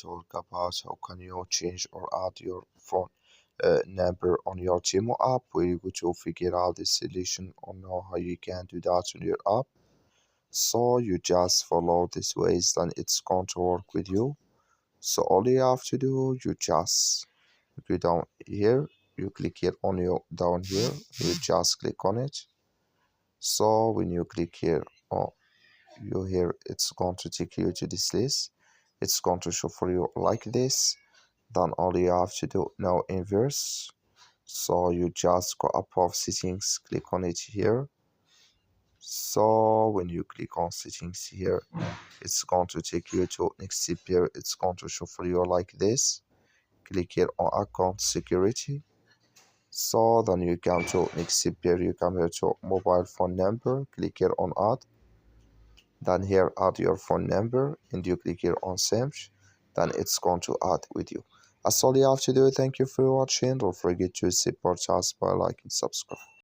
will talk about how can you change or add your phone number on your Temu app. We're going to figure out the solution on how you can do that on your app. So you just follow this ways, then it's going to work with you. So all you have to do, you just go down here, you click here on your down here, you just click on it. So when you click here, oh, you here, it's going to take you to this list. It's going to show for you like this. Then all you have to do now inverse. So you just go above settings, click on it here. So when you click on settings here, it's going to take you to next step here. It's going to show for you like this. Click here on account security. So then you come to next step here. You come here to mobile phone number. Click here on add. Then here add your phone number and you click here on search. Then it's going to add with you. That's all you have to do. Thank you for watching. Don't forget to support us by liking and subscribe.